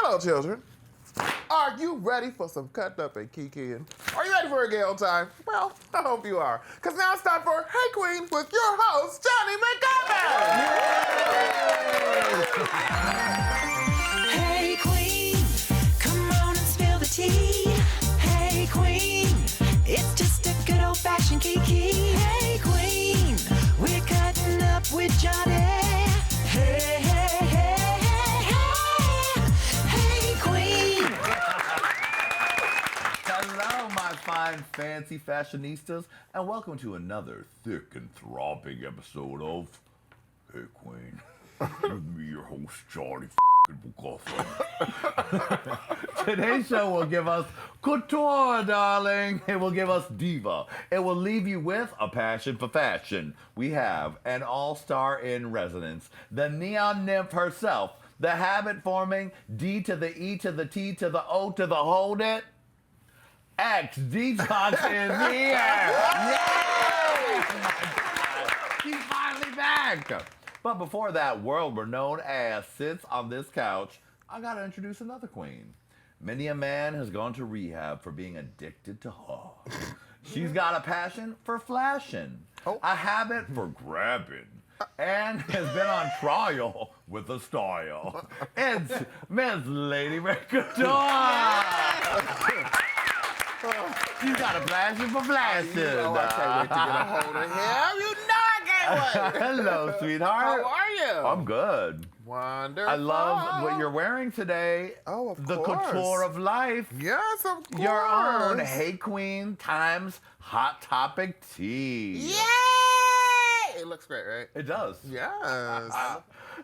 Hello, children. Are you ready for some cut up and kikiing? Are you ready for a gay old time? Well, I hope you are. Because now it's time for Hey Queen with your host, Johnny McGovern. Hey Queen, come on and spill the tea. Hey Queen, it's just a good old-fashioned kiki. Hey Queen, we're cutting up with Johnny. Hey, hey, hey, hey, hey, hey Queen. Hello, my fine, fancy fashionistas, and welcome to another thick and throbbing episode of Hey Queen. With me, your host, Johnny McGovern. Today's show will give us couture, darling. It will give us diva. It will leave you with a passion for fashion. We have an all-star in residence, the neon nymph herself, the habit-forming D to the E to the T to the O to the hold it. X Detox is here. Yay! She's finally back. But before that world-renowned ass sits on this couch, I gotta introduce another queen. Many a man has gone to rehab for being addicted to her. She's got a passion for flashing, a habit for grabbing, and has been on trial with a style. It's Miss Lady Couture. She's got a passion for flashing. You know I can't wait to get a hold of him. You know I can't wait. Hello, sweetheart. How are you? I'm good. Wonderful. I love what you're wearing today. Oh, of the course. couture of life. Yes, of course. Your own Hey Queen times Hot Topic tea. Yay! It looks great, right? It does. Yes.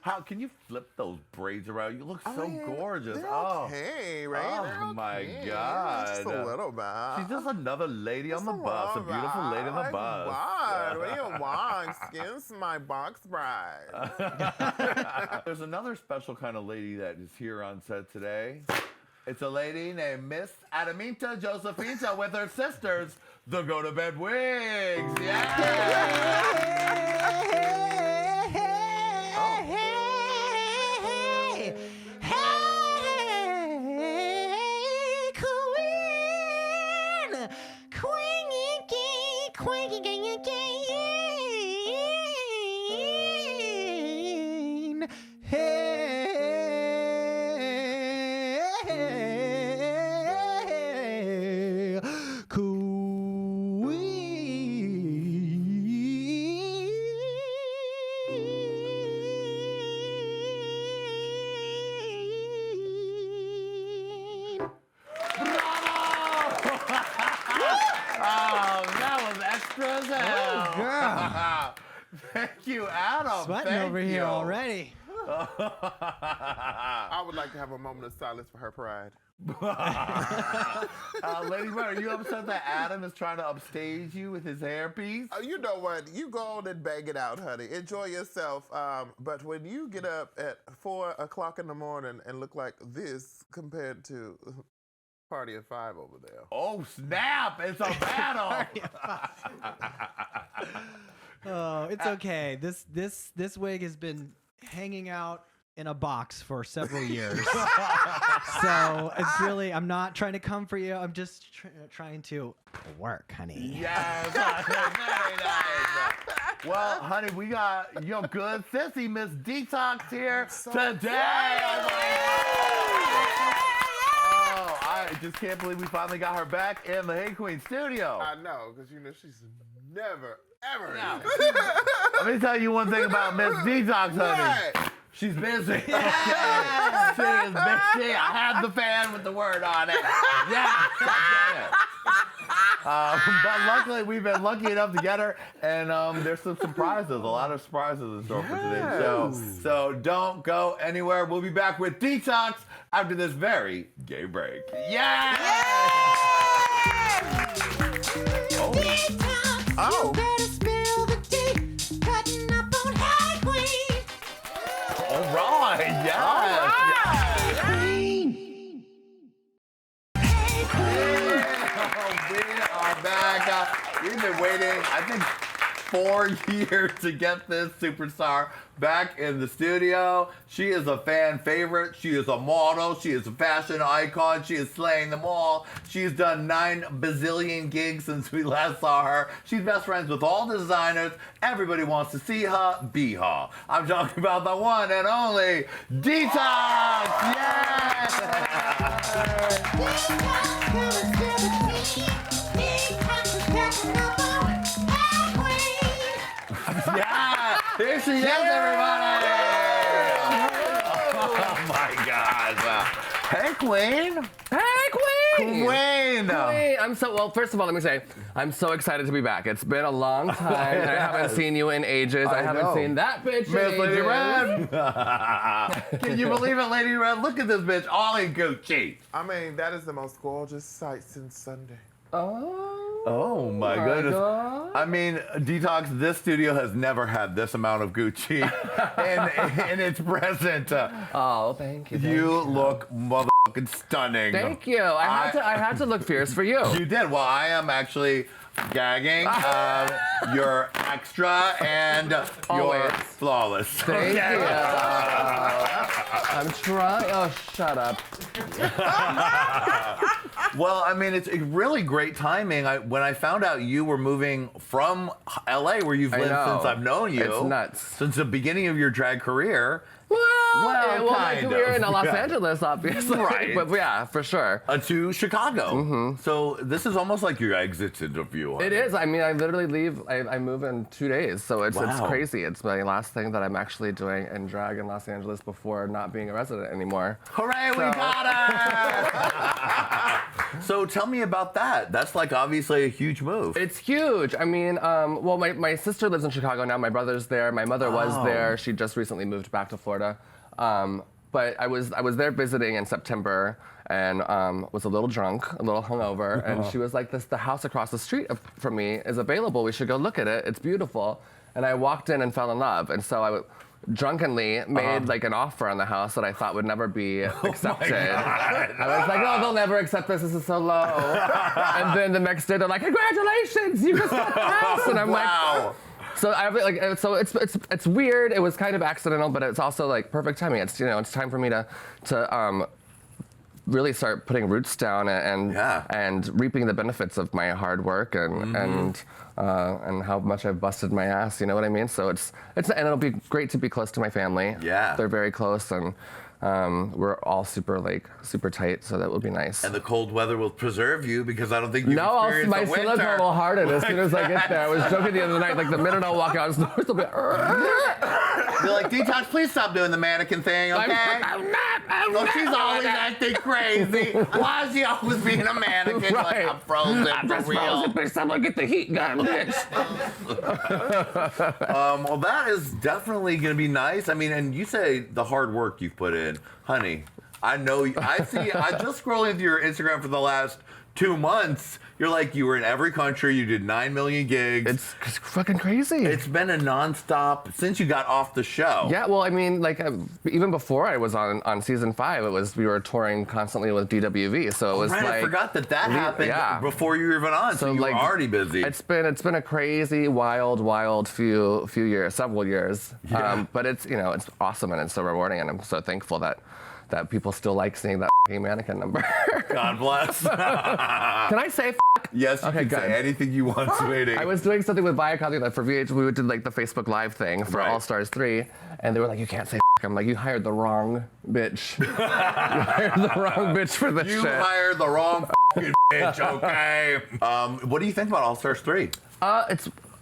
How can you flip those braids around? You look so yeah, gorgeous. They're Oh. okay, right? Oh, They're my okay. God. Just a little bit. She's just another lady on the bus. A beautiful lady on the bus. What? What do you want? Excuse my box bride. There's another special kind of lady that is here on set today. It's a lady named Miss Adamita Josephina with her sisters, the Go to Bed Wigs. Thank you, Adam. Sweating over here already. I would like to have a moment of silence for her pride. Lady Bird, are you upset that Adam is trying to upstage you with his hairpiece? You know what? You go on and bang it out, honey. Enjoy yourself. But when you get up at 4 o'clock in the morning and look like this compared to Party of 5 over there. Oh, snap! It's a battle! Oh, it's okay. This wig has been hanging out in a box for several years. So it's really, I'm not trying to come for you. I'm just trying to work, honey. Yes, very nice. Well, honey, we got your good sissy, Miss Detox here today. Oh, I just can't believe we finally got her back in the Hey Queen studio. I know, because you know she's never, ever. No. Let me tell you one thing about Miss Detox, honey. What? She's busy. Okay. She is busy. I have the fan with the word on it. Yeah. But luckily, we've been lucky enough to get her, and there's some surprises, a lot of surprises in store for today's show. So don't go anywhere. We'll be back with Detox after this very gay break. Yeah! Oh. Oh. All right, yes. All right. Queen. Hey, Queen. We are back. We've been waiting, I think, 4 years to get this superstar back in the studio. She is a fan favorite. She is a model. She is a fashion icon. She is slaying them all. She's done 9 bazillion gigs since we last saw her. She's best friends with all the designers. Everybody wants to see her, be her. I'm talking about the one and only Detox. Yeah, here she is, everybody. Oh my God. Hey, Qween. Hey, Qween! Qween. Qween! I'm so, well, first of all, let me say, I'm so excited to be back. It's been a long time, and I haven't seen you in ages. I haven't know. seen that bitch in Miss Lady ages. Red. Can you believe it, Lady Red? Look at this bitch, all in Gucci. I mean, that is the most gorgeous sight since Sunday. Oh my goodness. God. I mean, Detox, this studio has never had this amount of Gucci in its present. Oh, thank you. You look motherfucking stunning. Thank you. I had to look fierce for you. You did. Well, I am actually gagging. You're extra and you're Always. flawless. Thank you. I'm trying. Oh, shut up. Well, I mean, it's really great timing. When I found out you were moving from LA, where you've lived know. since I've known you. It's nuts. Since the beginning of your drag career. Well, my kind career of. in Los Yeah. Angeles, obviously. Right. But yeah, for sure. To Chicago. So this is almost like your exit interview. It is. I mean, I literally leave. I move in 2 days, so it's Wow. crazy. It's my last thing that I'm actually doing in drag in Los Angeles before not being a resident anymore. Hooray, we got it! So tell me about that. That's like obviously a huge move. It's huge. I mean, well, my sister lives in Chicago now. My brother's there. My mother was there. She just recently moved back to Florida. But I was there visiting in September and was a little drunk, a little hungover, and she was like, the house across the street from me is available. We should go look at it. It's beautiful. And I walked in and fell in love. And so I drunkenly made like an offer on the house that I thought would never be accepted. I was like, oh, they'll never accept this. This is so low. And then the next day they're like, congratulations, you just got the house. And I'm Wow. like, so it's weird. It was kind of accidental, but it's also like perfect timing. It's it's time for me to really start putting roots down and reaping the benefits of my hard work and how much I've busted my ass. You know what I mean? So and it'll be great to be close to my family. Yeah. They're very close and. We're all super tight, so that will be nice. And the cold weather will preserve you because I don't think you No, my silicone will harden as soon as I get there. I was joking the other night, like the minute I'll walk out, it's will be. You're like, Detox, please stop doing the mannequin thing, okay? I'm not. Oh, she's always acting crazy. Why is she always being a mannequin? Right. Like, I'm frozen for real. Bitch, someone get the heat gun, bitch. Well, that is definitely going to be nice. I mean, and you say the hard work you've put in. Honey, I know, I just scrolling through your Instagram for the last 2 months. You're like, you were in every country, you did 9 million gigs. It's fucking crazy. It's been a nonstop since you got off the show. Yeah, well, I mean, like even before I was on season 5, we were touring constantly with DWV, so it was Right, like I forgot that happened yeah. before you were even on, so you like, were already busy. It's been a crazy, wild few years, several years. Yeah. But it's it's awesome and it's so rewarding, and I'm so thankful that people still like seeing that mannequin number. God bless. Can I say? Yes, you Okay, can good. say anything you want, sweetie. I was doing something with Viacom like for VH. We did like the Facebook Live thing for Right. All Stars 3, and they were like, "You can't say." I'm like, "You hired the wrong bitch. You hired the wrong bitch for this You shit." hired the wrong bitch, okay? What do you think about All Stars 3?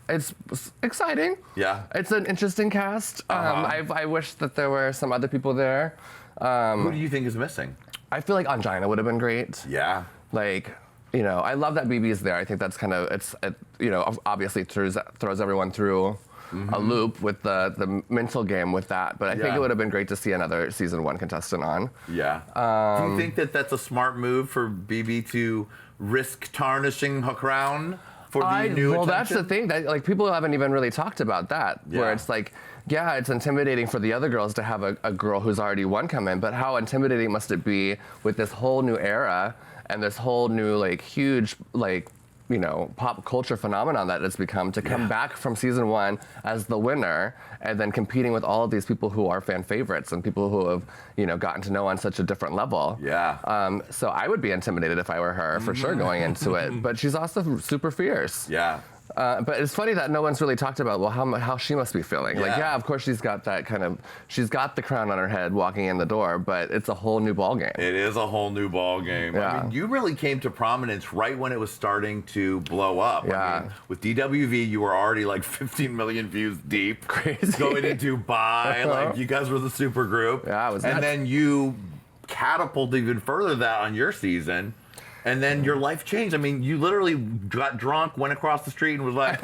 It's exciting. Yeah. It's an interesting cast. I wish that there were some other people there. Who do you think is missing? I feel like Angina would have been great. Yeah. Like, I love that BB's there. I think that's kind of obviously throws everyone through a loop with the mental game with that. But I think Yeah. it would have been great to see another season 1 contestant on. Yeah. Do you think that that's a smart move for BB to risk tarnishing her crown for the new Well, attention? that's the thing that like people haven't even really talked about that. Yeah. Where it's like, yeah, it's intimidating for the other girls to have a girl who's already won come in, but how intimidating must it be with this whole new era and this whole new like huge like pop culture phenomenon that it's become to come back from season 1 as the winner and then competing with all of these people who are fan favorites and people who have, gotten to know on such a different level. Yeah. So I would be intimidated if I were her for sure going into it, but she's also super fierce. Yeah. But it's funny that no one's really talked about, well, how she must be feeling. Yeah. Of course she's got that she's got the crown on her head walking in the door, but it's a whole new ballgame. It is a whole new ball game. Yeah. I mean, you really came to prominence right when it was starting to blow up. Yeah. I mean, with DWV, you were already like 15 million views deep. Crazy. Going into Dubai, like you guys were the super group. Yeah, it was And nuts. then you catapulted even further that on your season. And then your life changed. I mean, you literally got drunk, went across the street, and was like,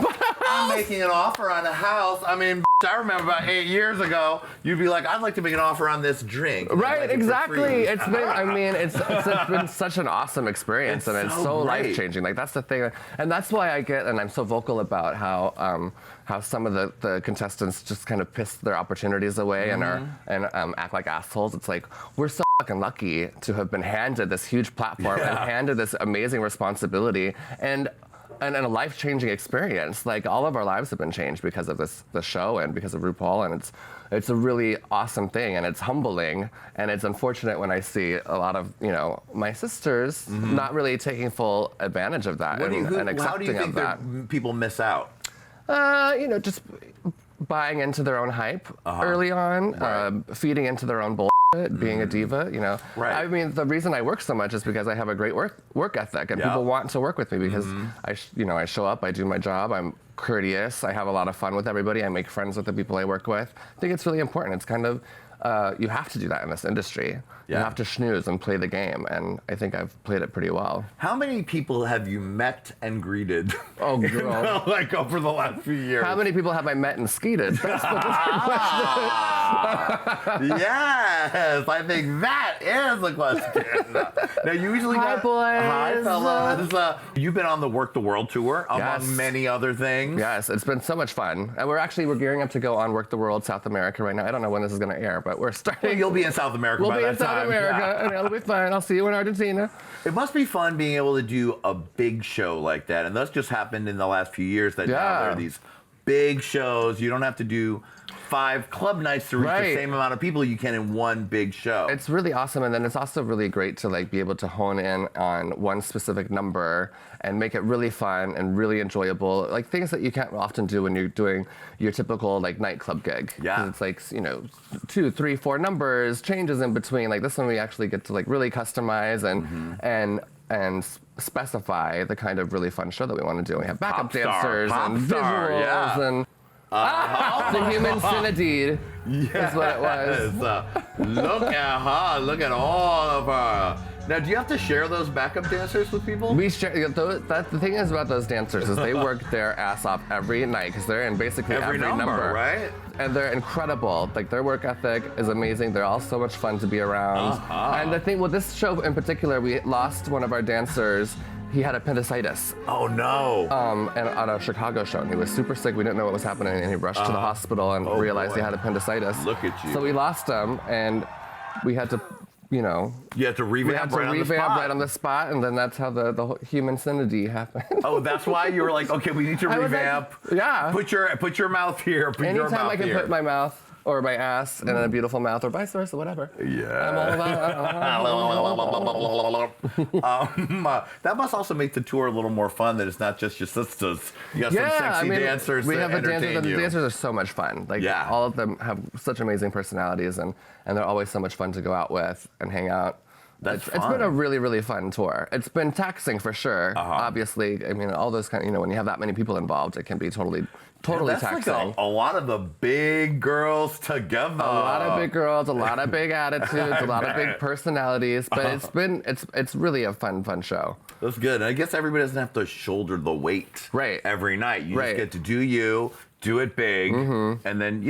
I'm making an offer on a house. I mean, I remember about 8 years ago, you'd be like, I'd like to make an offer on this drink. And I'd Right, like it for exactly. free. It's been, it's been such an awesome experience, It's and it's so so great. life-changing. Like, that's the thing. And that's why I'm so vocal about how some of the contestants just kind of piss their opportunities away and act like assholes. It's like, we're so fucking lucky to have been handed this huge platform and handed this amazing responsibility and a life-changing experience. Like, all of our lives have been changed because of the show and because of RuPaul, and it's a really awesome thing, and it's humbling, and it's unfortunate when I see a lot of my sisters not really taking full advantage of that and How do accepting you think of that. people miss out? Just buying into their own hype early on, Right. feeding into their own bullshit, being a diva, Right. I mean, the reason I work so much is because I have a great work ethic, and Yeah. people want to work with me because I show up, I do my job, I'm courteous, I have a lot of fun with everybody, I make friends with the people I work with. I think it's really important. It's kind of, you have to do that in this industry. You Yeah. have to schmooze and play the game, and I think I've played it pretty well. How many people have you met and greeted? Oh, girl. Like over the last few years. How many people have I met and skeeted? That's the Yes, I think that is the question. Now, you usually Hi, got, boys. Hi, fellas. You've been on the Work the World tour, among Yes. many other things. Yes, it's been so much fun. And we're gearing up to go on Work the World South America right now. I don't know when this is going to air, but we're starting. Well, you'll be in South America We'll by be that in South time. America, Yeah. and it'll be fine. I'll see you in Argentina. It must be fun being able to do a big show like that. And that's just happened in the last few years that now Yeah. there are these big shows. You don't have to do 5 club nights to reach the Right. same amount of people you can in one big show. It's really awesome, and then it's also really great to be able to hone in on one specific number and make it really fun and really enjoyable, like things that you can't often do when you're doing your typical nightclub gig. 'Cause Yeah. it's 2, 3, 4 numbers, changes in between. Like this one, we actually get to really customize and specify the kind of really fun show that we want to do. We have backup Pop star, dancers pop and star, visuals yeah. and. The human synodied is what it was. Look at her. Look at all of her. Now, do you have to share those backup dancers with people? We share. The thing is about those dancers is they work their ass off every night because they're in basically Every number, right? And they're incredible. Their work ethic is amazing. They're all so much fun to be around. And the thing with this show in particular, we lost one of our dancers. He had appendicitis. Oh, no. And on a Chicago show, and he was super sick. We didn't know what was happening, and he rushed to the hospital and realized he boy. had appendicitis. Look at you. So we lost him, and we had to, You have to revamp, we had to right, revamp on the spot. right on the spot, and then that's how the whole human synody happened. Oh, that's why you were like, okay, we need to I was like, revamp. yeah. Put your mouth here. Put your Anytime mouth I can here. put my mouth or my ass in a beautiful mouth, or vice versa, whatever. Yeah. I'm all about. That must also make the tour a little more fun. That it's not just your sisters. You got some sexy dancers we that have a dancer. entertain The you. dancers are so much fun. Yeah. All of them have such amazing personalities, and they're always so much fun to go out with and hang out. That's It's been a fun. really, really fun tour. It's been taxing for sure. Obviously, I mean, all those when you have that many people involved, it can be totally That's taxing. like a lot of the big girls together. A lot of big girls, a lot of big attitudes, a lot of big personalities, but it's really a fun show. That's good. And I guess everybody doesn't have to shoulder the weight Right. every night. You Right. just get to do you, do it big, and then,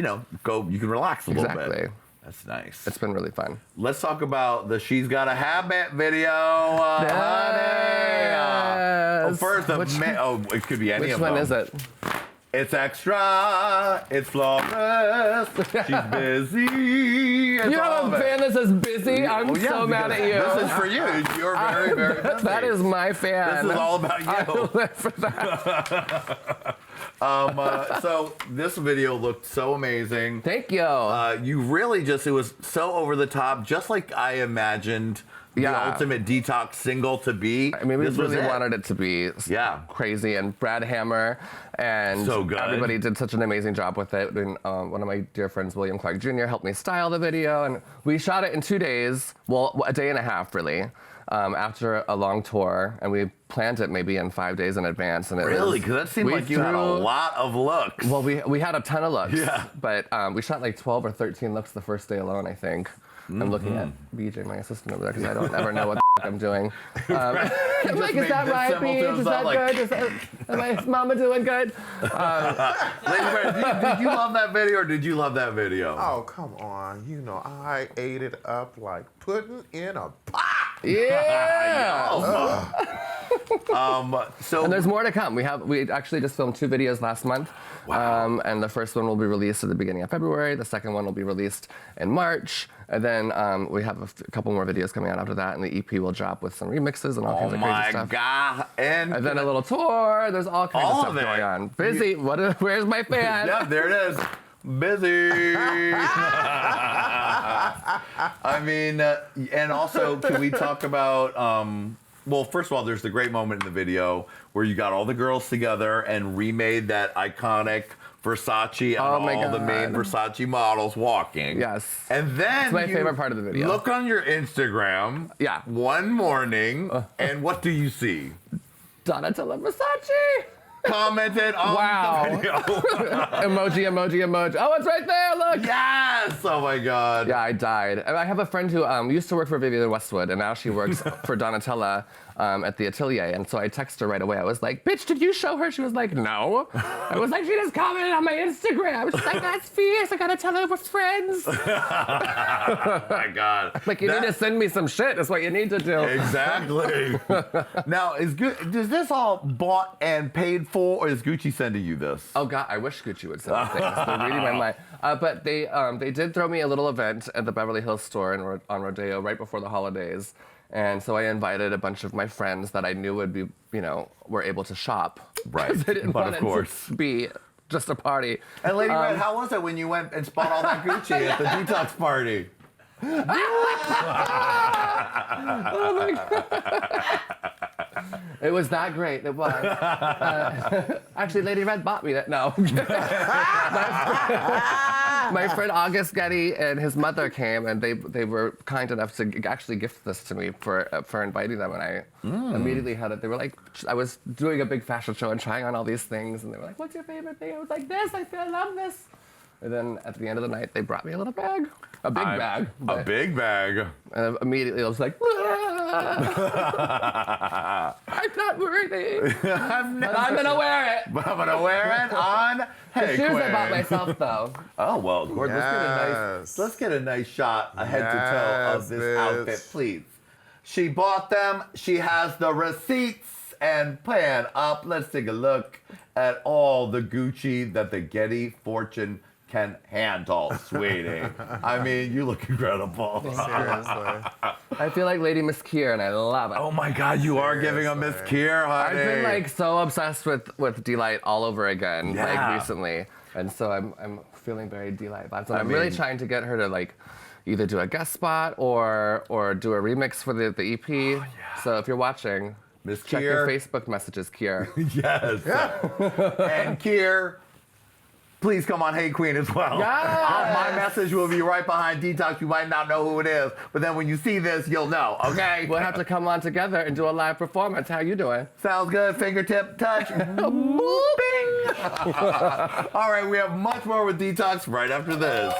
go, you can relax a little bit. Exactly. That's nice. It's been really fun. Let's talk about the She's Got a Habit video. Honey. Yes. First, it could be any Which of one them. is it? It's extra. It's flawless. She's busy. It's You have all a of it. fan that says busy? I'm Well, yeah, so mad because at you. This is for you. You're very, very busy. That is my fan. This is all about I you. live for that. So this video looked so amazing. Thank you. You really it was so over the top, just like I imagined the Yeah. ultimate Detox single to be. I mean, we This was really it. wanted it to be crazy, and Brad Hammer and So good. everybody did such an amazing job with it. And one of my dear friends, William Clark Jr., helped me style the video, and we shot it in 2 days, well, a day and a half really, after a long tour, and we planned it maybe in 5 days in advance. And it Really? was- Because that seemed we like you had a threw- lot of looks. Well, we had a ton of looks, Yeah. but we shot like 12 or 13 looks the first day alone, I think. I'm looking at BJ, my assistant over there, because I don't ever know what the I'm doing. I'm like, is made that this right, symbol to Beach? Is himself, that like- good? Am my mama doing good? Lady Bird, did you love that video or did you love that video? Oh, come on. You know, I ate it up like pudding in a pot. Yeah. So And there's more to come. We actually just filmed 2 videos last month. Wow. And the first one will be released at the beginning of February. The second one will be released in March. And then we have a couple more videos coming out after that. And the EP will drop with some remixes and all kinds oh of crazy my stuff. God. And And then a little tour. There's all kinds All of of stuff it. going on. Busy. Where's my fan? yeah, there it is. Busy. I mean, and also, can we talk about? Well, first of all, there's the great moment in the video where you got all the girls together and remade that iconic Versace and Oh my all the God. main Versace models walking. Yes. And then It's my you favorite part of the video. Look on your Instagram. Yeah. One morning, and what do you see? Donatella Versace. Commented on Wow. the video. emoji. Oh, it's right there. Look. Yes! Oh my God. Yeah, I died. And I have a friend who used to work for Vivienne Westwood, and now she works for Donatella at the Atelier. And so I texted her right away. I was like, bitch, did you show her? She was like, no. I was like, she just commented on my Instagram. She's like, that's fierce. I gotta tell her we're friends. Oh my God. Like, you need to send me some shit. That's what you need to do. Exactly. Now, does this all bought and paid for, or is Gucci sending you this? Oh God, I wish Gucci would send me things. They're reading my mind. But they did throw me a little event at the Beverly Hills store on Rodeo right before the holidays. And so I invited a bunch of my friends that I knew would be, were able to shop. Right, 'Cause I didn't but want of it course. to be just a party. And Lady Red, how was it when you went and spot all that Gucci at the Detox party? It was that great. It was. Actually, Lady Red bought me that. No. My friend August Getty and his mother came, and they were kind enough to actually gift this to me for inviting them. And I immediately had it. They were like, I was doing a big fashion show and trying on all these things, and they were like, "What's your favorite thing?" I was like, "This. I love this." And then at the end of the night, they brought me a little bag, a big bag. A but- big bag. And immediately I was like, I'm not worthy. But I'm gonna wear it. But I'm gonna wear it on. Hey, Shoes I Qween. bought myself though. Oh well, Gord, Yes. let's get a nice shot head to toe of Yes, this bitch. outfit, please. She bought them. She has the receipts and pan up. Let's take a look at all the Gucci that the Getty Fortune can handle, sweetie. I mean, you look incredible. Seriously. I feel like Lady Miss Kier and I love it. Oh my God, you are giving a Miss Kier, honey. I've been like so obsessed with Delight all over again, Yeah. like recently. And so I'm feeling very Delight vibes. And I I'm really mean- trying to get her to like either do a guest spot or do a remix for the EP. Oh, yeah. So if you're watching, Miss check your Kier. Facebook messages, Kier. Yes. And Kier, please come on Hey Qween as well. Yes. My message will be right behind Detox. You might not know who it is, but then when you see this, you'll know, okay? We'll have to come on together and do a live performance. How you doing? Sounds good. Fingertip touch. Moving. All right, we have much more with Detox right after this.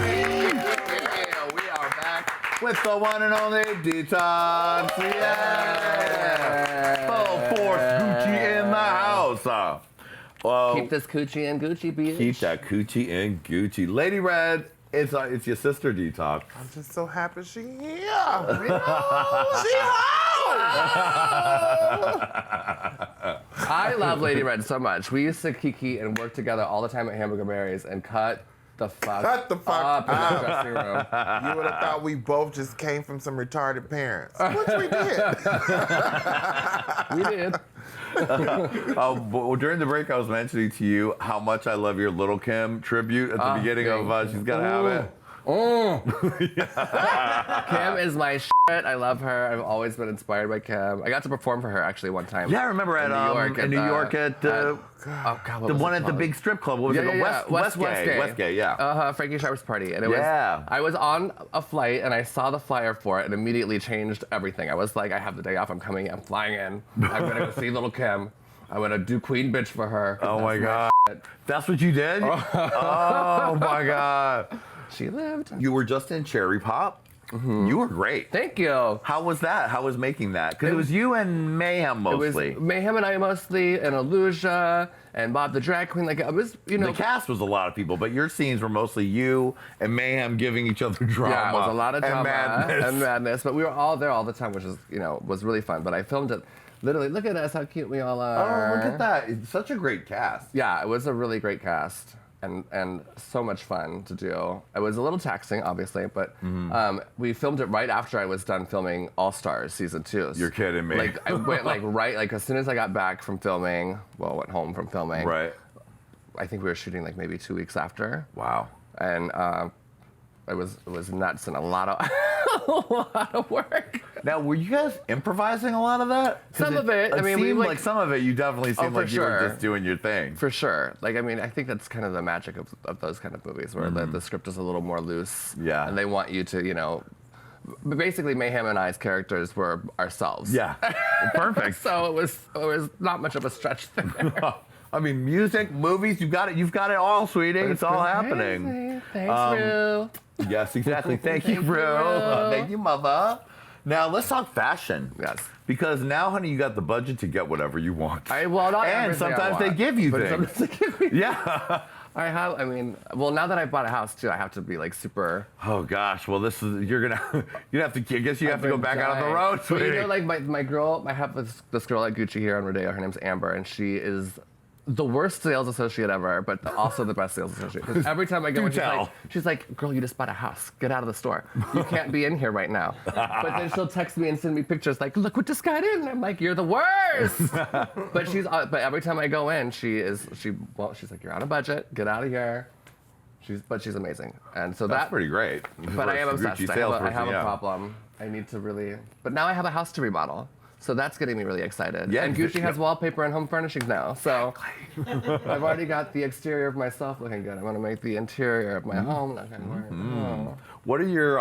Yeah, we are back with the one and only Detox. Yeah. Full force Gucci in the house. Well, Keep this coochie and Gucci, bitch. keep that Gucci and Gucci. Lady Red, It's your sister, Detox. I'm just so happy she here. She home. I love Lady Red so much. We used to kiki and work together all the time at Hamburger Mary's and cut the fuck Cut the fuck up in the up. dressing room. You would have thought we both just came from some retarded parents, which we did. We did. But during the break, I was mentioning to you how much I love your Little Kim tribute at the beginning of She's Gotta Have It. Kim is my shit. I love her. I've always been inspired by Kim. I got to perform for her actually one time. Yeah, I remember at New York at oh God, what the was one it at the called? big strip club. What was it? Westgate. Yeah. Frankie Sharp's party. And it Yeah. was, I was on a flight and I saw the flyer for it and immediately changed everything. I was like, I have the day off. I'm flying in. I'm going to go see Little Kim. I'm going to do Qween bitch for her. Oh my God. That's what you did? Oh my God. She lived. You were just in Cherry Pop. Mm-hmm. You were great. Thank you. How was that? How was making that? Because it was you and Mayhem mostly. It was Mayhem and I mostly, and Aluja, and Bob the Drag Queen. Like, it was, you know. The cast was a lot of people, but your scenes were mostly you and Mayhem giving each other drama. Yeah, it was a lot of drama and madness. But we were all there all the time, which is, you know, was really fun. But I filmed it. Literally, look at us, how cute we all are. Oh, look at that. It's such a great cast. Yeah, it was a really great cast. And so much fun to do. It was a little taxing, obviously, but we filmed it right after I was done filming All Stars season 2. You're kidding me. Like I went like as soon as I got back from filming, went home from filming. Right. I think we were shooting like maybe 2 weeks after. Wow. And it was nuts and a lot of a lot of work. Now, were you guys improvising a lot of that? Some of it. I mean, we seemed like like some of it. You definitely seemed for like you were sure. just doing your thing. For sure. Like, I mean, I think that's kind of the magic of those kind of movies where the script is a little more loose. Yeah. And they want you to, you know, basically Mayhem and I's characters were ourselves. Yeah. Perfect. So it was not much of a stretch there. I mean, music, movies, you've got it all, sweetie. It's all happening. Thanks, Rue. Yes, exactly. Thank you, Thank you, Rue. Rue. Thank you, mother. Now let's talk fashion. Yes. Because now, honey, you got the budget to get whatever you want. Not and everything I sometimes they want, give you but things. sometimes they give me Yeah. now that I bought a house too, I have to be like super. Oh gosh. Well, this is you have to. I guess you have to go back out on the road, But sweetie. you know, like my girl, I have this girl at Gucci here on Rodeo. Her name's Amber, and she is the worst sales associate ever, but also the best sales associate. 'Cause every time I go in, she's like, girl, you just bought a house. Get out of the store. You can't be in here right now. But then she'll text me and send me pictures like, look what just got in. And I'm like, you're the worst. But every time I go in, she's like, you're on a budget. Get out of here. She's amazing. And so That's pretty great. But I am obsessed. Gucci I have a salesperson, yeah. problem. I need to really. But now I have a house to remodel. So that's getting me really excited. Yeah, and Gucci has wallpaper and home furnishings now. So I've already got the exterior of myself looking good. I want to make the interior of my home looking good. What are your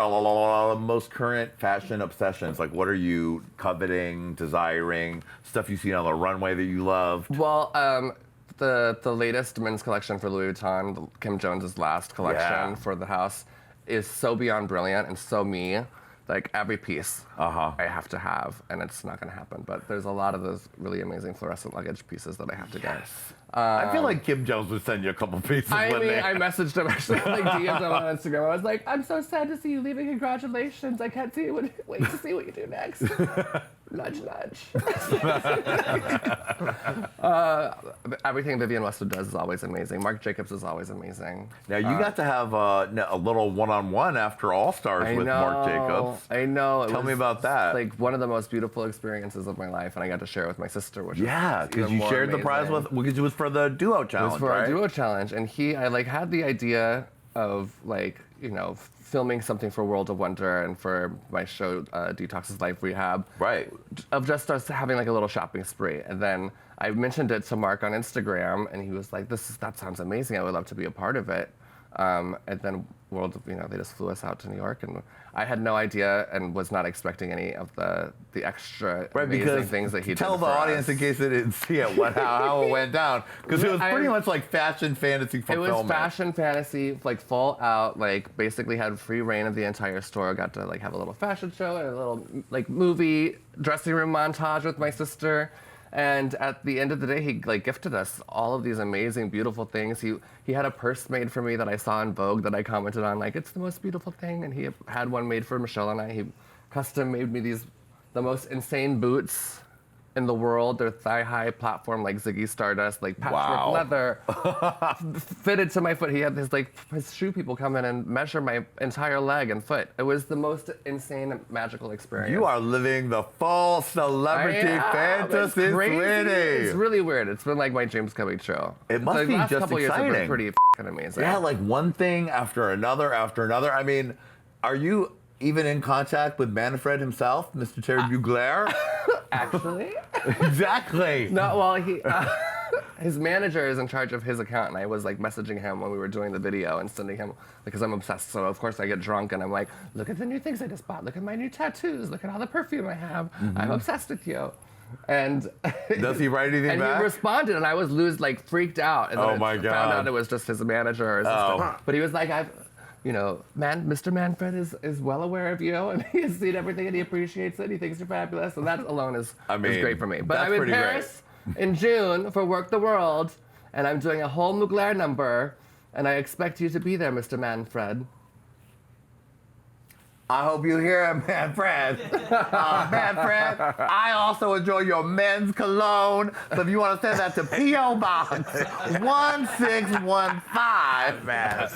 most current fashion obsessions? Like, what are you coveting, desiring, stuff you see on the runway that you love? Well, the latest men's collection for Louis Vuitton, Kim Jones's last collection for the house, is so beyond brilliant and so me. Like every piece I have to have, and it's not going to happen. But there's a lot of those really amazing fluorescent luggage pieces that I have to get. I feel like Kim Jones would send you a couple pieces. I wouldn't mean, he? I messaged him actually, like DM'd him on Instagram. I was like, I'm so sad to see you leaving. Congratulations. I can't wait to see what you do next. Nudge, nudge. Everything Vivienne Westwood does is always amazing. Marc Jacobs is always amazing. Now, you got to have a little one-on-one after All Stars with Marc Jacobs. I know. Tell me about that. Like one of the most beautiful experiences of my life, and I got to share it with my sister, which Yeah, because you shared the prize because it was for the duo challenge, It was for right? our duo challenge, and I like had the idea of like, you know, filming something for World of Wonder and for my show Detox's Life Rehab. Right. Of just us having like a little shopping spree, and then I mentioned it to Mark on Instagram, and he was like, that sounds amazing. I would love to be a part of it. And then they just flew us out to New York, and I had no idea and was not expecting any of the extra amazing things that he did. Tell the for audience us. in case they didn't see it how it went down, because it was pretty much like fashion fantasy fulfillment. It was fashion fantasy, like full out, like basically had free reign of the entire store. Got to like have a little fashion show and a little like movie dressing room montage with my sister. And at the end of the day, he like gifted us all of these amazing, beautiful things. He had a purse made for me that I saw in Vogue that I commented on, like, it's the most beautiful thing. And he had one made for Michelle and I. He custom made me the most insane boots in the world. They're thigh-high platform, like Ziggy Stardust, like patchwork leather, fitted to my foot. He had his shoe people come in and measure my entire leg and foot. It was the most insane, magical experience. You are living the full celebrity fantasy, It's crazy. sweetie. It's really weird. It's been like my dreams coming true. It must the be last just couple years have been exciting. pretty amazing. Yeah, like one thing after another after another. I mean, are you even in contact with Manfred himself, Mr. Terry Bugler? Actually. Exactly. No, well, his manager is in charge of his account, and I was like messaging him when we were doing the video and sending him, because I'm obsessed. So of course I get drunk and I'm like, look at the new things I just bought. Look at my new tattoos. Look at all the perfume I have. I'm obsessed with you. And Does he write anything and back? he responded, and I was freaked out. And then Oh, my found God. out it was just his manager or his assistant. But he was like, Mr. Manfred is well aware of you, and he has seen everything, and he appreciates it. He thinks you're fabulous, and that alone is great for me. But that's I'm in pretty Paris in June for Work the World, and I'm doing a whole Mugler number, and I expect you to be there, Mr. Manfred. I hope you hear it, Manfred. Manfred, I also enjoy your men's cologne. So if you want to send that to P.O. Box 1615, man.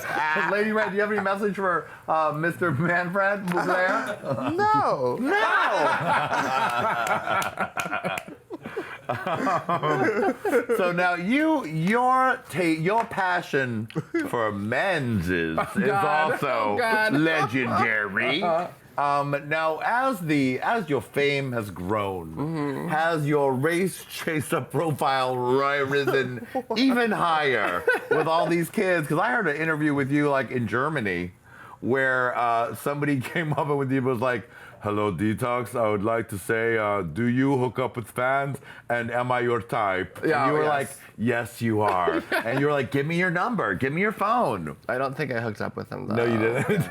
Lady Red, do you have any message for Mr. Manfred Bugler? No. So now your passion for men's is also legendary. Now, as your fame has grown, has your race chaser profile risen even higher with all these kids? Because I heard an interview with you like in Germany, where somebody came up with you and was like, "Hello, Detox. I would like to say, do you hook up with fans? And am I your type?" Yeah, and you were yes. like, "Yes, you are." And you were like, "Give me your number. Give me your phone." I don't think I hooked up with him, though. No, you didn't.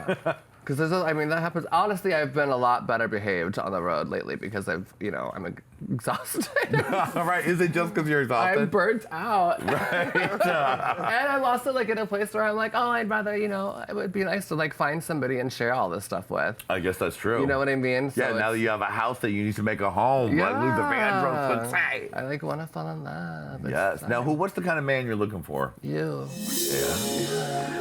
Because that happens. Honestly, I've been a lot better behaved on the road lately because I'm exhausted. Right? Is it just because you're exhausted? I'm burnt out. Right. And I'm also in a place where I'm like, oh, I'd rather, it would be nice to find somebody and share all this stuff with. I guess that's true. You know what I mean? Yeah. Now that you have a house that you need to make a home, like Luther Vandross would say. I want to fall in love. Yes. Now, what's the kind of man you're looking for? You.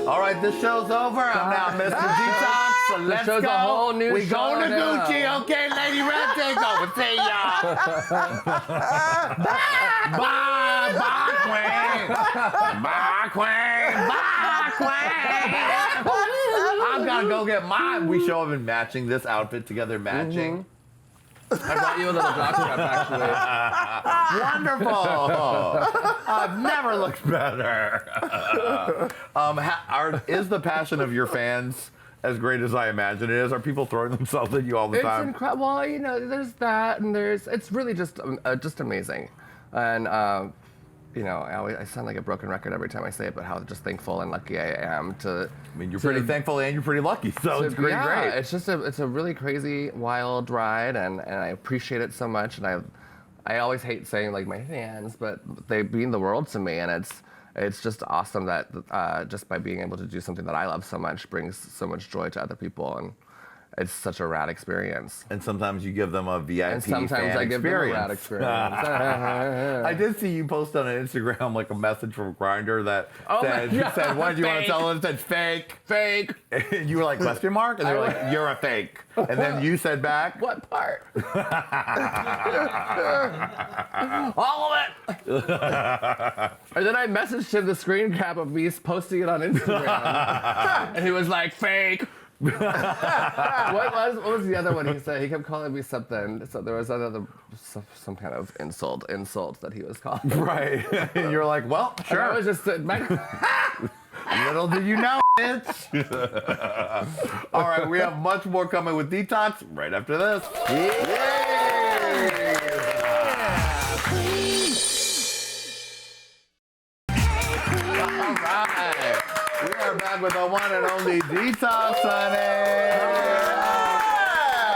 All right, this show's over. I'm now Mr. Detox. So let's show's go. a whole new we show going to now. Gucci, okay? Lady Red, take over. See y'all. Bye, Qween. Bye, Qween. Bye, Qween. I'm gonna go get mine. We show up in matching this outfit together, matching. I brought you a little jockstrap, actually. Wonderful. I've never looked better. Is the passion of your fans as great as I imagine it is? Are people throwing themselves at you all the It's time? incredible. Well, there's that, and it's really just amazing. And I sound like a broken record every time I say it, but how just thankful and lucky I am to. I mean, you're pretty thankful and you're pretty lucky, so it's pretty great. It's just it's a really crazy, wild ride, and I appreciate it so much. And I always hate saying my fans, but they mean the world to me, and it's just awesome that just by being able to do something that I love so much brings so much joy to other people, and it's such a rad experience. And sometimes you give them a VIP And sometimes fan I give them a rad experience. experience. I did see you post on Instagram a message from Grindr that Oh my God. said, "What do you want to Fake. tell us?" It said fake. Fake. And you were like, question mark? And they were like, "You're a fake." And then you said back, What part? "All of it." And then I messaged him the screen cap of me posting it on Instagram. And he was like, fake. what was the other one he said? He kept calling me something. So there was some kind of insult that he was calling. Right. And you're like, "Well, And sure." I was just sitting back. Little did you know, bitch. All right, we have much more coming with Detox right after this. All right. We are back with the one and only Detox, honey.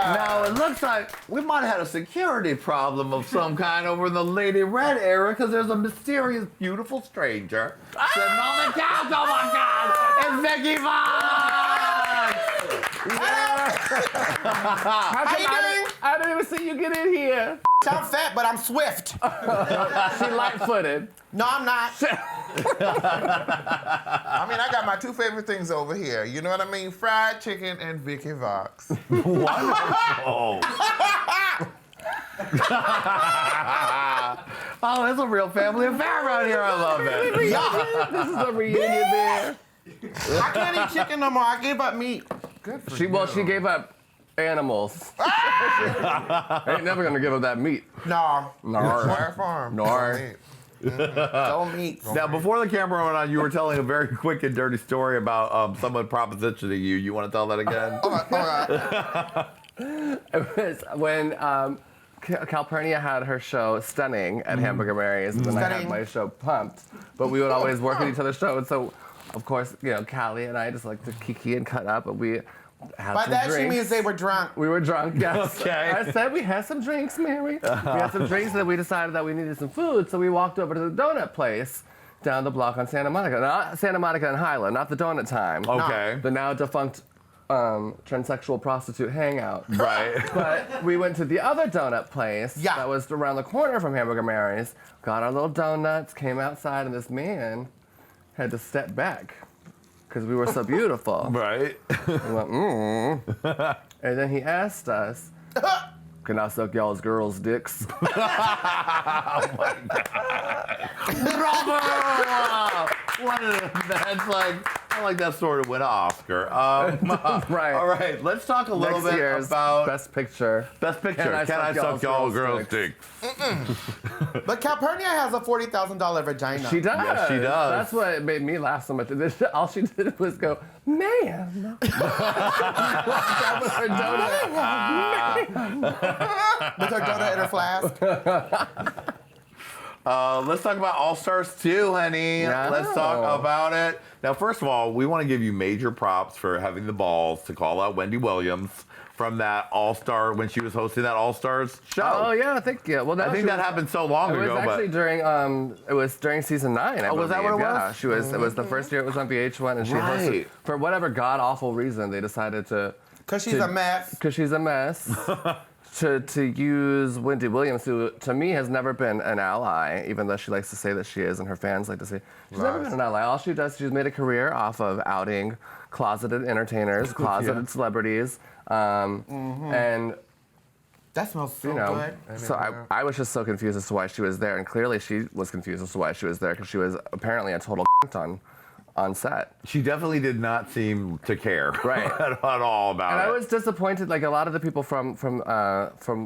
Now, it looks like we might have had a security problem of some kind over in the Lady Red area because there's a mysterious, beautiful stranger sitting on the couch. Oh, my God. It's Vicky Vox! How you doing? I didn't even see you get in here. I'm fat, but I'm swift. She light-footed. No, I'm not. I mean, I got my two favorite things over here. You know what I mean? Fried chicken and Vicky Vox. Wonderful. Oh, it's a real family affair around here. I love it. This is a reunion there. I can't eat chicken no more. I gave up meat. Good for She gave up animals. Ain't never gonna give up that meat. No. Fire farm. Nor. Don't meat. Now, before the camera went on, you were telling a very quick and dirty story about someone propositioning you. You want to tell that again? All right. It was when Calpurnia had her show Stunning at Hamburger Mary's, and then I had Stunning. my show Pumped. But we would always work at each other's show, and so of course, Callie and I just like to kiki and cut up, and we had By some that, drinks. she means they were drunk. We were drunk, yes. Okay. I said we had some drinks, Mary. We had some drinks, and then we decided that we needed some food, so we walked over to the donut place down the block on Santa Monica. Not Santa Monica and Highland, not the donut time. Okay. The now defunct transsexual prostitute hangout. Right. But we went to the other donut place Yeah. that was around the corner from Hamburger Mary's, got our little donuts, came outside, and this man had to step back because we were so beautiful. Right. We went, And then he asked us, can I suck y'all's girls' dicks? Oh, my God. Bravo! What an that's like. I like that sort of win an Oscar. Right. All right. Let's talk a little Next bit year's about Best Picture. Best Picture. Can I suck y'all girls' dicks? But Calpurnia has a $40,000 vagina. She does. Yes, she does. That's what made me laugh so much. All she did was go, ma'am. That was her donut. With her donut in her flask. Let's talk about All Stars 2, honey. Yeah. Let's talk about it. Now, first of all, we want to give you major props for having the balls to call out Wendy Williams from that All Star when she was hosting that All Stars show. Oh yeah, thank you. Well, I think that happened so long It was ago, actually during season 9. I was that what it believe. Yeah, was? she was. It was the first year it was on VH1, and she hosted. Right. For whatever god awful reason, they decided to. Because she's a mess. Because she's a mess. to use Wendy Williams, who to me has never been an ally, even though she likes to say that she is, and her fans like to say she's never been an ally. All she does, she's made a career off of outing closeted entertainers, closeted celebrities, and That smells so good. so I was just so confused as to why she was there, and clearly she was confused as to why she was there because she was apparently a total on set. she definitely did not seem to care Right. at all about And it. I was disappointed. Like a lot of the people from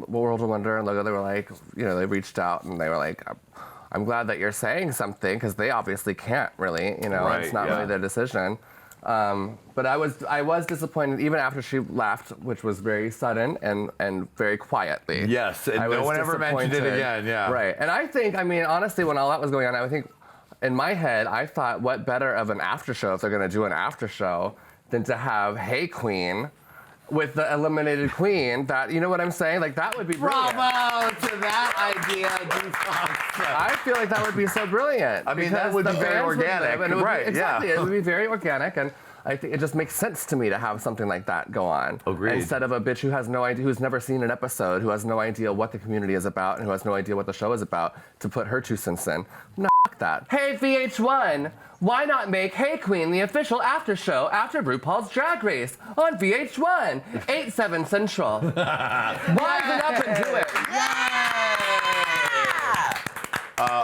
World of Wonder and Logo, they were like, they reached out and they were like, "I'm glad that you're saying something," because they obviously can't really, Right, it's not yeah. really their decision. But I was disappointed even after she left, which was very sudden and very quietly. Yes, and I no was one ever mentioned it disappointed. again, yeah. Right, and I think, honestly, when all that was going on, I think in my head, I thought, what better of an after show if they're going to do an after show than to have Hey Qween with the eliminated queen. That, you know what I'm saying? Like, that would be brilliant. Bravo to that idea, Detox. I feel like that would be so brilliant. I mean, that because would the be very fans would organic, live, and it would be- right, yeah. Exactly, it would be very organic, and I think it just makes sense to me to have something like that go on. Agreed. Instead of a bitch who has no idea, who's never seen an episode, who has no idea what the community is about, and who has no idea what the show is about, to put her 2 cents in. No, f that. Hey, VH1, why not make Hey Qween the official after show after RuPaul's Drag Race on VH1, 8/7 Central? Rise it up and do it.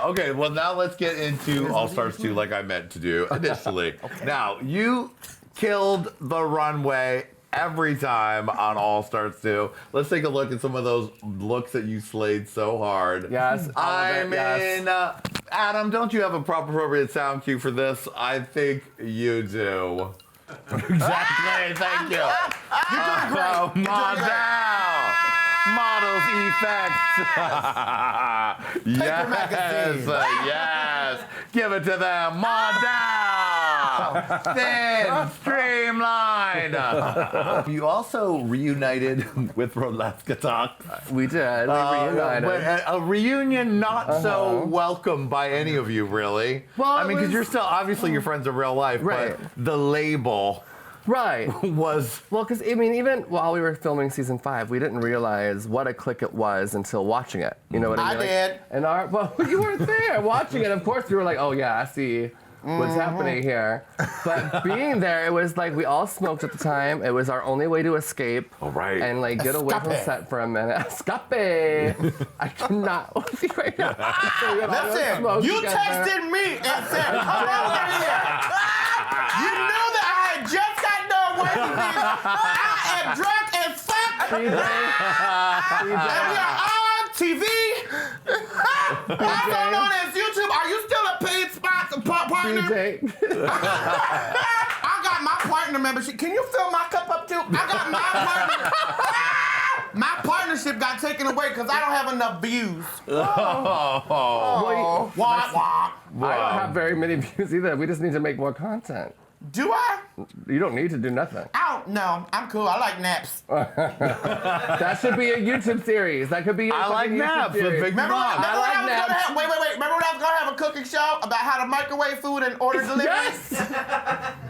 Okay, well now let's get into All Stars 2 like I meant to do initially. Now, you killed the runway every time on All Stars 2. Let's take a look at some of those looks that you slayed so hard. Yes, all of I it, mean, yes. Adam, don't you have a proper appropriate sound cue for this? I think you do. Exactly, thank you. You're doing great. Come down. Models effects. Yes, magazine. yes. Give it to them. Mod down. Thin, streamlined. You also reunited with Rolaska Talk. We did. We reunited. But a reunion not so welcome by any of you, really. Well, I it mean, because was- you're still obviously your friends in real life, Right. but the label Right. was. Well, because I mean, even while we were filming season 5, we didn't realize what a click it was until watching it. You know what I I mean? did. And well, you weren't there watching it. Of course, you were like, oh yeah, I see what's happening here. But being there, it was like we all smoked at the time. It was our only way to escape. Oh, right. And like get away from Escape. set for a minute. Escape. I cannot see right now. So we had all Listen, smoked you together. texted me and said, come over here. You knew that I had just got done working these. I am drunk as fuck. And we are on TV. Also known as YouTube. Are you still a paid sponsor partner? DJ. I got my partner membership. Can you fill my cup up too? I got my partner. My partnership got taken away because I don't have enough views. Well, Wah, wah. I don't have very many views either. We just need to make more content. Do I? You don't need to do nothing. I don't know. I'm cool. I like naps. That should be a YouTube series. That could be. I like naps with Vicky Remember when, Vox. remember when I was naps. gonna have, wait. Remember when I was gonna have a cooking show about how to microwave food and order delivery? Yes.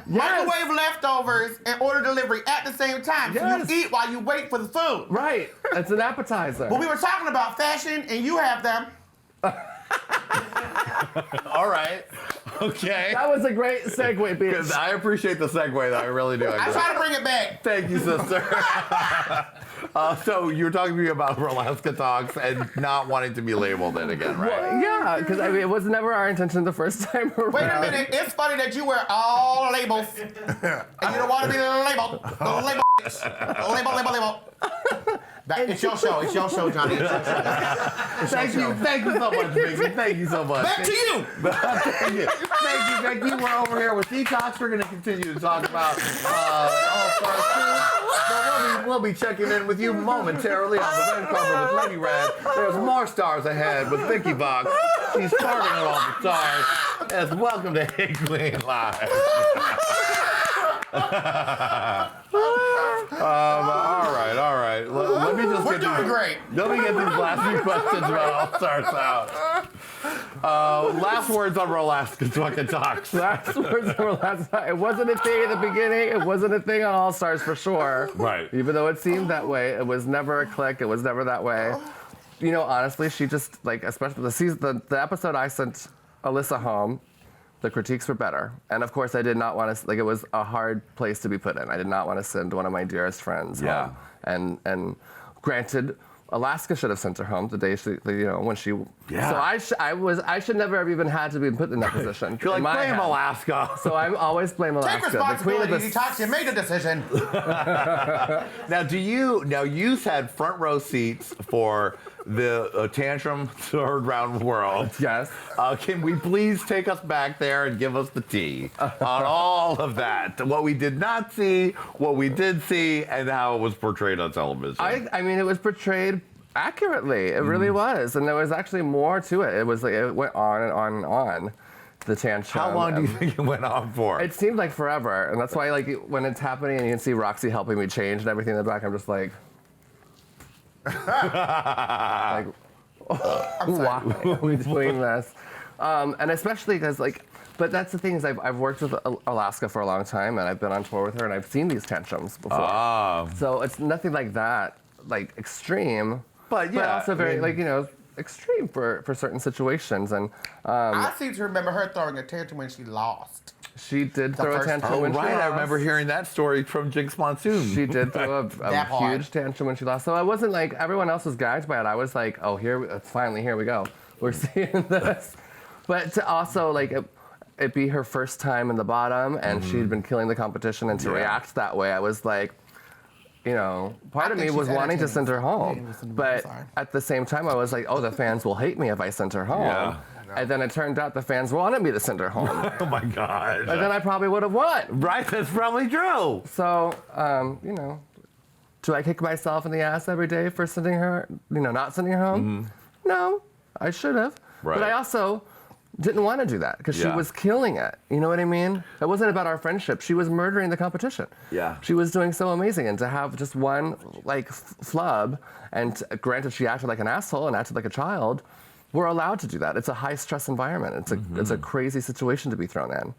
Microwave leftovers and order delivery at the same time. Yes. So you eat while you wait for the food. Right. It's an appetizer. But we were talking about fashion and you have them. All right. Okay. That was a great segue, Because bitch. I appreciate the segue, though. I really do. I try to bring it back. Thank you, sister. So you were talking to me about Rolaska Talks and not wanting to be labeled it again, right? Yeah, because I mean, it was never our intention the first time around. Wait a minute. It's funny that you wear all labels and you don't want to be labeled. Label. Label. It's your show. It's your show, Johnny. It's your show. Thank you so much, Vicky. Thank you so much. Back to you. Thank you, Vicky. We're over here with Detox. We're going to continue to talk about All Stars 2. But we'll be checking in with you momentarily on the red carpet with Lady Red. There's more stars ahead with Vicky Vox. She's starting at all the stars. Yes, welcome to Hey Qween Live. All right. Let me just We're get doing great. Let me get these last few questions about All Stars out. Last words on Rolaska fucking Talks. Last words were last time. It wasn't a thing at the beginning. It wasn't a thing on All Stars for sure. Right. Even though it seemed that way, it was never a click. It was never that way. You know, honestly, she just like, especially the episode I sent Alyssa home. The critiques were better. And of course, I did not want to, like, it was a hard place to be put in. I did not want to send one of my dearest friends Yeah. home. And granted, Alaska should have sent her home the day she, you know, when she. Yeah. So I should never have even had to be put in that position. You're in like, my blame head. Alaska. So I always blame Alaska. Take the queen of responsibility. the Detox. You made a decision. Now you've had front row seats for the tantrum third round world. Yes. Can we please take us back there and give us the tea on all of that? What we did not see, what we did see, and how it was portrayed on television. I mean, it was portrayed accurately. It really was. And there was actually more to it. It was like, it went on and on and on. The tantrum. How long do you think it went on for? It seemed like forever. And that's why, like, when it's happening and you can see Roxy helping me change and everything in the back, I'm just like, why are we doing this? And especially because, like, but that's the thing is I've worked with Alaska for a long time and I've been on tour with her and I've seen these tantrums before. So it's nothing like that, like extreme, But yeah, also very, like, you know, extreme for certain situations. And I seem to remember her throwing a tantrum when she lost. she did throw a first tantrum time. when she right, I lost. remember hearing that story from Jinx Monsoon. She did throw a That hard. huge tantrum when she lost. So I wasn't like, everyone else was gagged by it. I was like, oh, finally, here we go. We're seeing this. But to also, like, it be her first time in the bottom, and she'd been killing the competition, and to react that way, I was like, you know, part of me think was she's wanting to entertaining. send her home. Yeah, listen to me, But sorry. at the same time, I was like, oh, the fans will hate me if I send her home. Yeah. And then it turned out the fans wanted me to send her home. Oh my God. And then I probably would have won. Right, that's probably true. So, you know, do I kick myself in the ass every day for sending her, you know, not sending her home? No, I should have. Right. But I also didn't want to do that because she Yeah. was killing it. You know what I mean? It wasn't about our friendship. She was murdering the competition. Yeah. She was doing so amazing, and to have just one like flub, and granted she acted like an asshole and acted like a child, we're allowed to do that. It's a high stress environment. It's a crazy situation to be thrown in.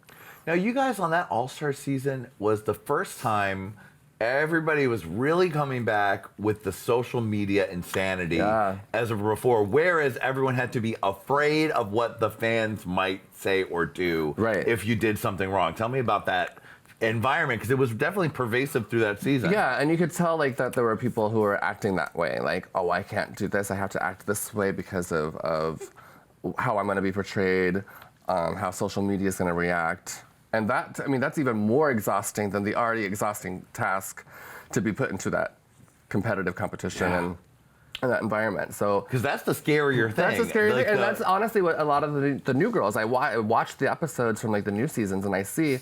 Now, you guys on that All-Star season was the first time everybody was really coming back with the social media insanity as of before, whereas everyone had to be afraid of what the fans might say or do if you did something wrong. Tell me about that environment, because it was definitely pervasive through that season. Yeah, and you could tell like that there were people who were acting that way, like, oh, I can't do this, I have to act this way because of how I'm going to be portrayed, how social media is going to react. And that, I mean, that's even more exhausting than the already exhausting task to be put into that competitive competition and that environment. So, because that's the scarier thing. that's the scary Like thing, and that's honestly what a lot of the new girls. I watch the episodes from like the new seasons, and I see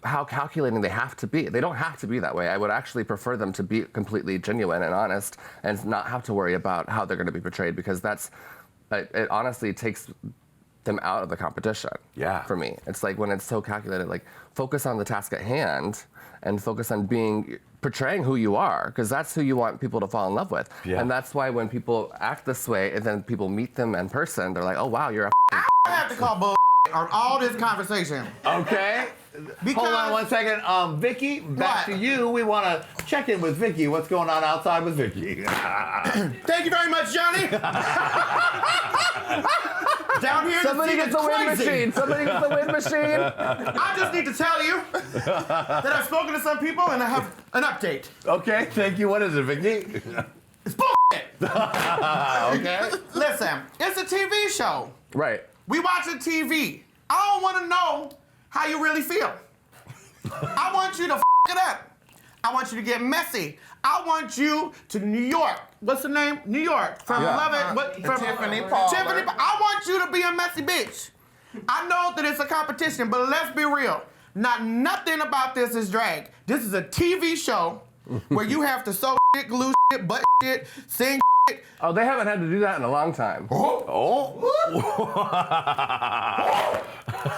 how calculating they have to be. They don't have to be that way. I would actually prefer them to be completely genuine and honest, and not have to worry about how they're going to be portrayed, because it honestly takes them out of the competition. Yeah. For me, it's like when it's so calculated, like focus on the task at hand and focus on portraying who you are, because that's who you want people to fall in love with. Yeah. And that's why when people act this way and then people meet them in person, they're like, oh wow, you're a I have to call bull on all this conversation. Okay. Because Hold on 1 second. Vicky, back to you. We want to check in with Vicky. What's going on outside with Vicky? Thank you very much, Johnny. Down here, Somebody the gets a wind crazy. machine. Somebody gets a wind machine. I just need to tell you that I've spoken to some people and I have an update. Okay, thank you. What is it, Vicky? It's bullshit. Okay. Listen, it's a TV show. Right. We watching TV. I don't want to know how you really feel. I want you to it up. I want you to get messy. I want you to New York. What's the name? New York. From Love It. From Tiffany Palmer. I want you to be a messy bitch. I know that it's a competition, but let's be real. Nothing about this is drag. This is a TV show where you have to sew shit, glue shit, butt shit, sing shit. Oh, they haven't had to do that in a long time. Oh.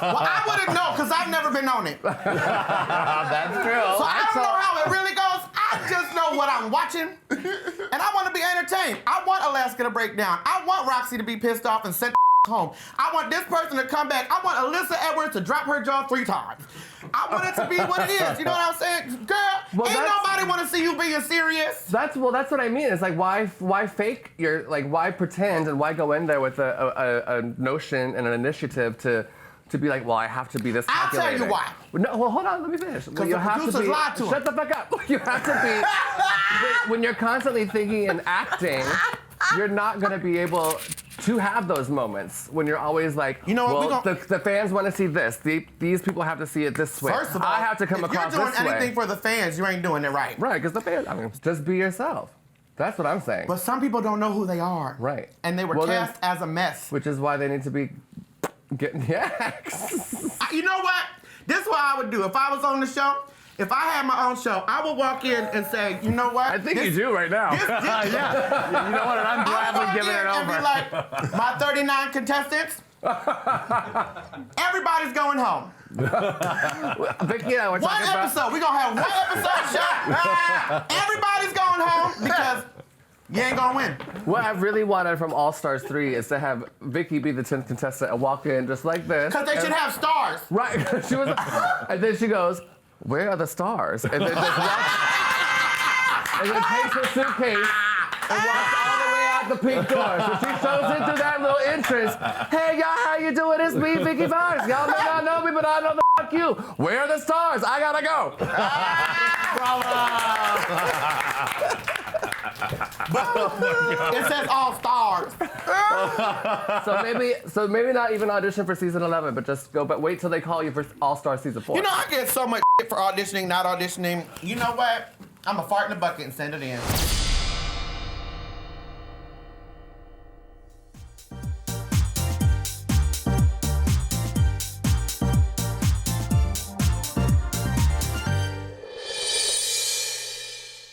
Well, I wouldn't know because I've never been on it. That's true. So I don't know how it really goes. I just know what I'm watching, and I want to be entertained. I want Alaska to break down. I want Roxy to be pissed off and sent home. I want this person to come back. I want Alyssa Edwards to drop her jaw 3 times. I want it to be what it is. You know what I'm saying? Girl, ain't nobody want to see you being serious. That's what I mean. It's like why fake why pretend, and why go in there with a notion and an initiative to be like, well, I have to be this I'll tell calculating. you why. No, well, hold on, let me finish. Because you the have to producers be. lied to Shut the fuck up. You have to be. when you're constantly thinking and acting, you're not going to be able to have those moments when you're always like, you know what, well, the fans want to see this. These people have to see it this way. First of all, I have to come across if you're this doing way. anything for the fans, you ain't doing it right. Right, because the fans, I mean, just be yourself. That's what I'm saying. But some people don't know who they are. Right. And they were cast as a mess. Which is why they need to be getting You know what? This is what I would do. If I was on the show, if I had my own show, I would walk in and say, you know what? I think you do right now. Yeah. You know what? And I'm gladly giving it and over. be like, my 39 contestants, everybody's going home. Vicky and I were One talking about. episode. We're going to have one episode shot. Everybody's going home because you ain't going to win. What I really wanted from All Stars 3 is to have Vicky be the 10th contestant and walk in just like this. Because they should have stars. Right. She was, and then she goes, "Where are the stars?" And then just walks, and then takes her suitcase and walks all the way out the pink door. So she shows into that little entrance. Hey y'all, how you doing? It's me, Vicky Vox. Y'all may not know me, but I know the fuck you. Where are the stars? I gotta go. It says all stars. So maybe not even audition for season 11, but just go. But wait till they call you for All Star season 4. You know, I get so much for auditioning, not auditioning. You know what? I'm going to fart in the bucket and send it in.